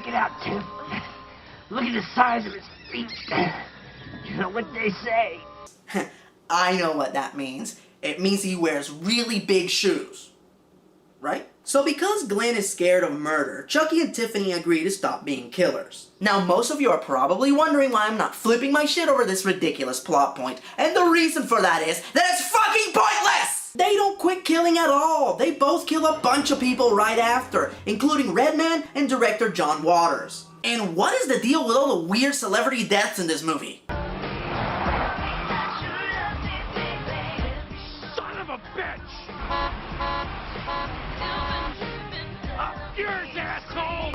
Check it out, Tim. Look at the size of his feet. You know what they say? I know what that means. It means he wears really big shoes. Right? So because Glenn is scared of murder, Chucky and Tiffany agree to stop being killers. Now most of you are probably wondering why I'm not flipping my shit over this ridiculous plot point, and the reason for that is that it's fucking pointless! They don't quit killing at all. They both kill a bunch of people right after, including Redman and director John Waters. And what is the deal with all the weird celebrity deaths in this movie? Son of a bitch! Up yours, asshole!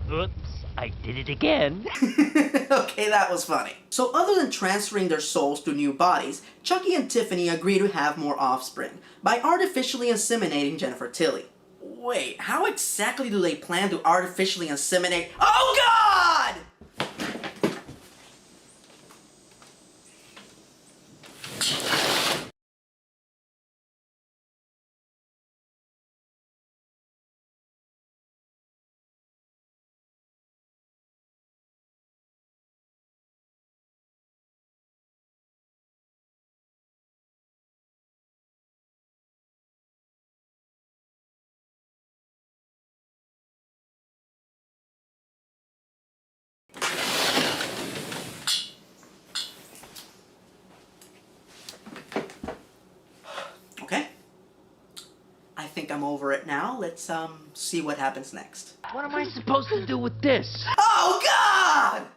Oops, I did it again. Okay, that was funny. So other than transferring their souls to new bodies, Chucky and Tiffany agree to have more offspring by artificially inseminating Jennifer Tilly. Wait, how exactly do they plan to artificially inseminate? Oh God! Okay. I think I'm over it now. Let's see what happens next. What am I supposed to do with this? Oh God!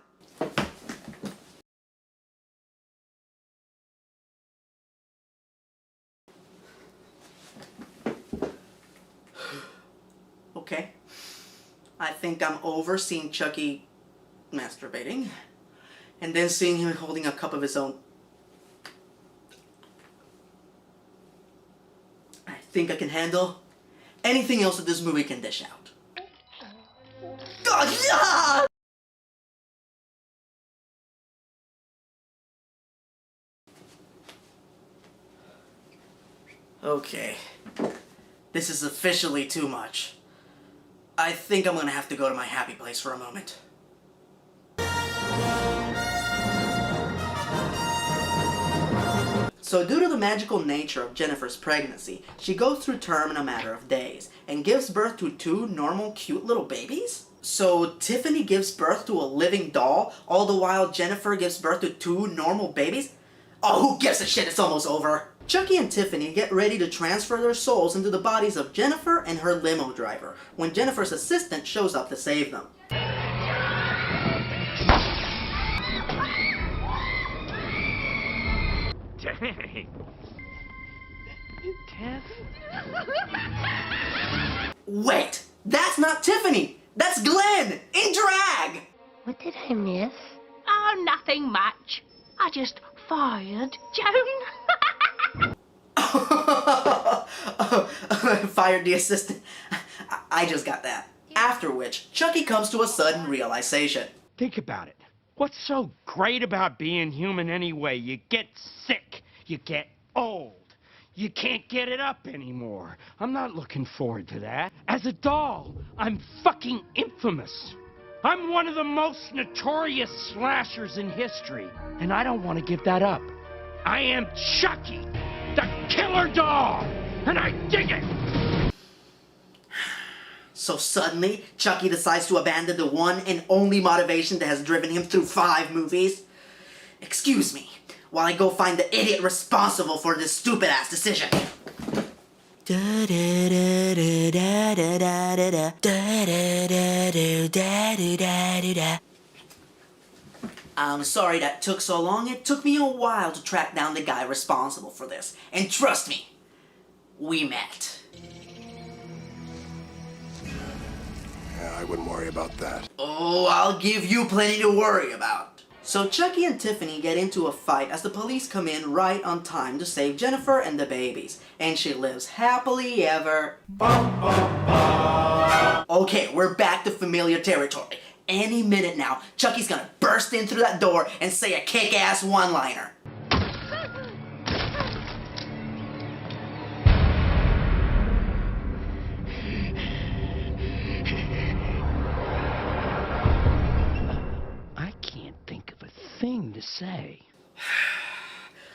Okay. I think I'm over seeing Chucky masturbating, and then seeing him holding a cup of his own. I think I can handle anything else that this movie can dish out. God, yeah! Okay. This is officially too much. I think I'm gonna have to go to my happy place for a moment. So due to the magical nature of Jennifer's pregnancy, she goes through term in a matter of days, and gives birth to 2 normal cute little babies? So Tiffany gives birth to a living doll, all the while Jennifer gives birth to 2 normal babies? Oh, who gives a shit, it's almost over! Chucky and Tiffany get ready to transfer their souls into the bodies of Jennifer and her limo driver, when Jennifer's assistant shows up to save them. Dang. Tiff? Wait! That's not Tiffany! That's Glenn! In drag! What did I miss? Oh, nothing much. I just fired Joan. Fired the assistant. I just got that. After which, Chucky comes to a sudden realization. Think about it. What's so great about being human anyway? You get sick. You get old. You can't get it up anymore. I'm not looking forward to that. As a doll, I'm fucking infamous. I'm one of the most notorious slashers in history, and I don't want to give that up. I am Chucky, the killer doll, and I dig it! So suddenly, Chucky decides to abandon the one and only motivation that has driven him through 5 movies. Excuse me, while I go find the idiot responsible for this stupid-ass decision. I'm sorry that took so long. It took me a while to track down the guy responsible for this. And trust me, we met. Yeah, I wouldn't worry about that. Oh, I'll give you plenty to worry about. So Chucky and Tiffany get into a fight as the police come in right on time to save Jennifer and the babies. And she lives happily ever... Okay, we're back to familiar territory. Any minute now, Chucky's gonna burst in through that door and say a kick-ass one-liner. to say.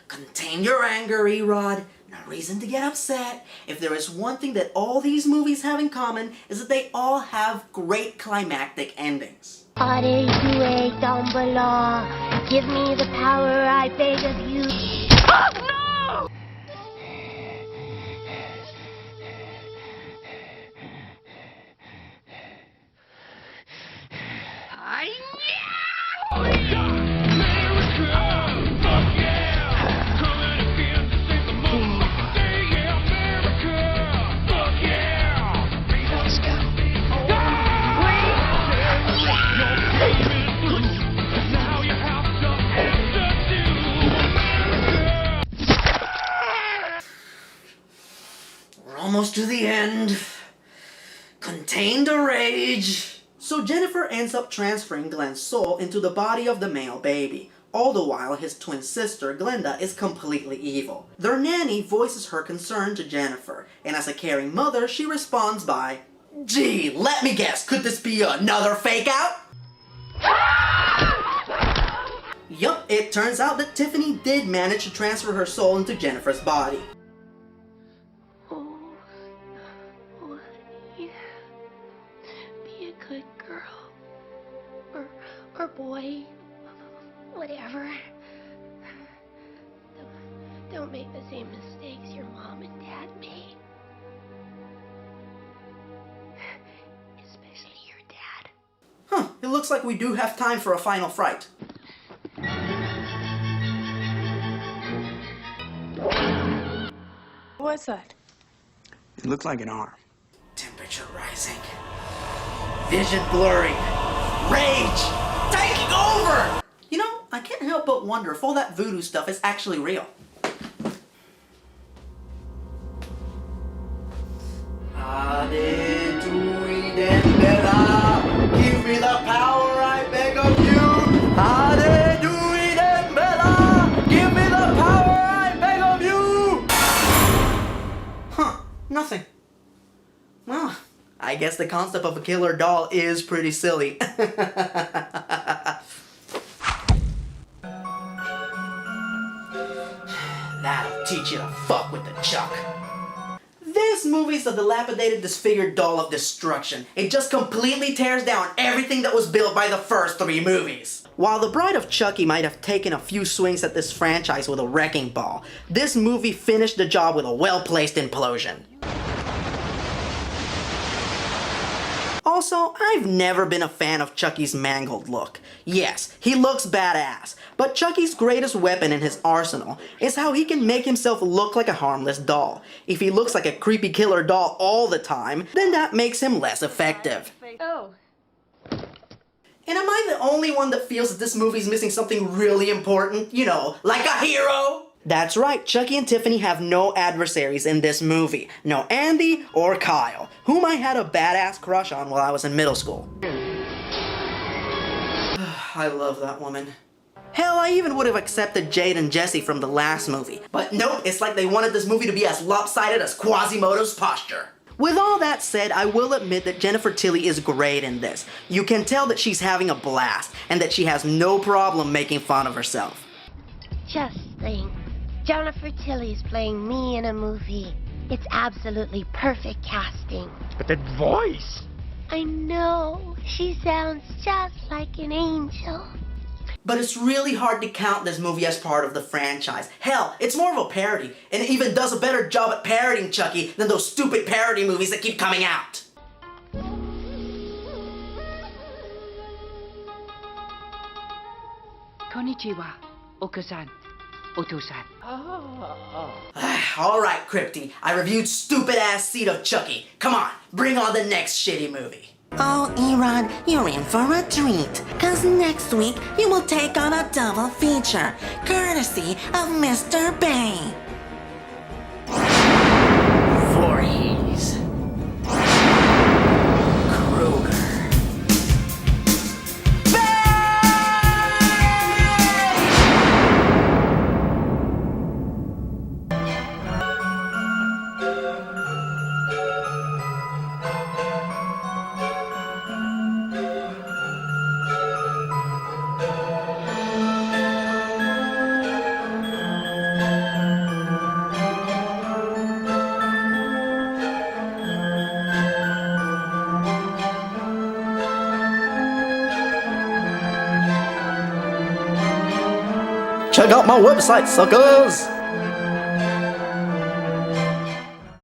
Contain your anger, Erod. No reason to get upset. If there is one thing that all these movies have in common, is that they all have great climactic endings. Dumbledore, give me the power I beg of you. Oh, no! We're almost to the end. Contain the rage. So Jennifer ends up transferring Glenn's soul into the body of the male baby. All the while, his twin sister, Glenda, is completely evil. Their nanny voices her concern to Jennifer, and as a caring mother, she responds by, "Gee, let me guess, could this be another fake out?" Yup, it turns out that Tiffany did manage to transfer her soul into Jennifer's body. Oh, yeah. Be a good girl. Or boy. Whatever. Don't make the same mistakes your mom and dad made. Especially your dad. Huh, it looks like we do have time for a final fright. What's that? It looks like an arm. Temperature rising. Vision blurring. Rage taking over! You know, I can't help but wonder if all that voodoo stuff is actually real. Give me the power, I beg of you. Give me the power, I beg of you. Huh, nothing. Well, I guess the concept of a killer doll is pretty silly. That'll teach you to fuck with the Chuck. This movie's a dilapidated, disfigured doll of destruction. It just completely tears down everything that was built by the first 3 movies. While The Bride of Chucky might have taken a few swings at this franchise with a wrecking ball, this movie finished the job with a well-placed implosion. Also, I've never been a fan of Chucky's mangled look. Yes, he looks badass, but Chucky's greatest weapon in his arsenal is how he can make himself look like a harmless doll. If he looks like a creepy killer doll all the time, then that makes him less effective. Oh. And am I the only one that feels that this movie's missing something really important? You know, like a hero? That's right, Chucky and Tiffany have no adversaries in this movie. No Andy or Kyle, whom I had a badass crush on while I was in middle school. I love that woman. Hell, I even would have accepted Jade and Jesse from the last movie. But nope, it's like they wanted this movie to be as lopsided as Quasimodo's posture. With all that said, I will admit that Jennifer Tilly is great in this. You can tell that she's having a blast, and that she has no problem making fun of herself. Just think. Jennifer Tilly's playing me in a movie. It's absolutely perfect casting. But that voice! I know. She sounds just like an angel. But it's really hard to count this movie as part of the franchise. Hell, it's more of a parody, and it even does a better job at parodying Chucky than those stupid parody movies that keep coming out. Konnichiwa, Oko-san, Oto-san. Alright, Crypty, I reviewed stupid-ass Seed of Chucky. Come on, bring on the next shitty movie. Oh, Erod, you're in for a treat, cause next week you will take on a double feature, courtesy of Mr. Bay. Voorhees. Krueger. Check out my website, suckers!